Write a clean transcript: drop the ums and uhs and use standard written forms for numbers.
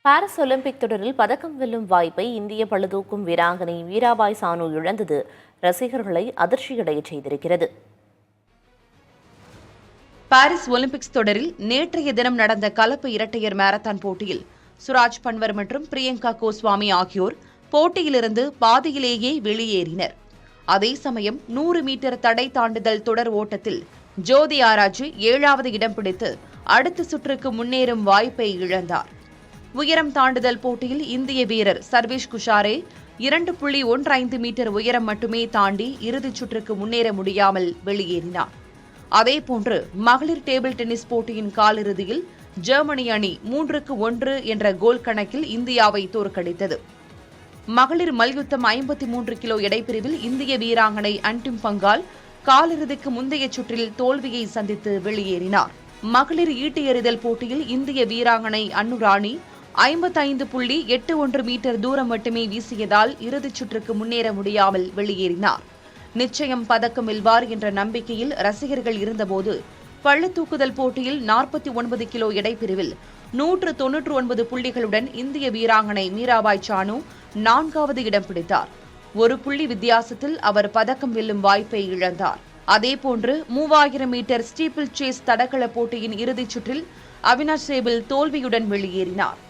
Paris Olympic தொடரில் பதக்கம் வெல்லும் வாய்ப்பை இந்திய பளுதூக்கும் வீராங்கனை மீராபாய் சானு இழந்தது ரசிகர்களை அதிர்ச்சியடைய செய்திருக்கிறது. பாரிஸ் ஒலிம்பிக்ஸ் தொடரில் நேற்றைய தினம் நடந்த கலப்பு இரட்டையர் மாரத்தான் போட்டியில் சுராஜ் பன்வர் மற்றும் பிரியங்கா கோஸ்வாமி ஆகியோர் போட்டியிலிருந்து பாதியிலேயே வெளியேறினர். அதே சமயம் 100 மீட்டர் தடை தாண்டுதல் தொடர் ஓட்டத்தில் ஜோதி ஆராய்ச்சி 7வது இடம் பிடித்து அடுத்த சுற்றுக்கு முன்னேறும் வாய்ப்பை இழந்தார். உயரம் தாண்டுதல் போட்டியில் இந்திய வீரர் சர்வேஷ் குஷாரே 2.15 மீட்டர் உயரம் மட்டுமே தாண்டி இறுதிச் சுற்றுக்கு முன்னேற முடியாமல் வெளியேறினார். அதேபோன்று மகளிர் டேபிள் டென்னிஸ் போட்டியின் காலிறுதியில் ஜெர்மனி அணி 3-1 என்ற கோல் கணக்கில் இந்தியாவை தோற்கடித்தது. மகளிர் மல்யுத்தம் 53 கிலோ எடைப்பிரிவில் இந்திய வீராங்கனை அன்டிம் பங்கால் காலிறுதிக்கு முந்தைய சுற்றில் தோல்வியை சந்தித்து வெளியேறினார். மகளிர் ஈட்டி எறிதல் போட்டியில் இந்திய வீராங்கனை அன்னு ராணி 55.81 மீட்டர் தூரம் மட்டுமே வீசியதால் இறுதிச் சுற்றுக்கு முன்னேற முடியாமல் வெளியேறினார். நிச்சயம் பதக்கம் வெல்வார் என்ற நம்பிக்கையில் ரசிகர்கள் இருந்தபோது பளுதூக்குதல் போட்டியில் 49 கிலோ எடைப்பிரிவில் 199 புள்ளிகளுடன் இந்திய வீராங்கனை மீராபாய் சானு 4வது இடம் பிடித்தார். 1 புள்ளி வித்தியாசத்தில் அவர் பதக்கம் வெல்லும் வாய்ப்பை இழந்தார். அதேபோன்று 3000 மீட்டர் ஸ்டீப்பிள் சேஸ் தடகள போட்டியின் இறுதிச் சுற்றில் அவினாஷ் சேபில் தோல்வியுடன் வெளியேறினார்.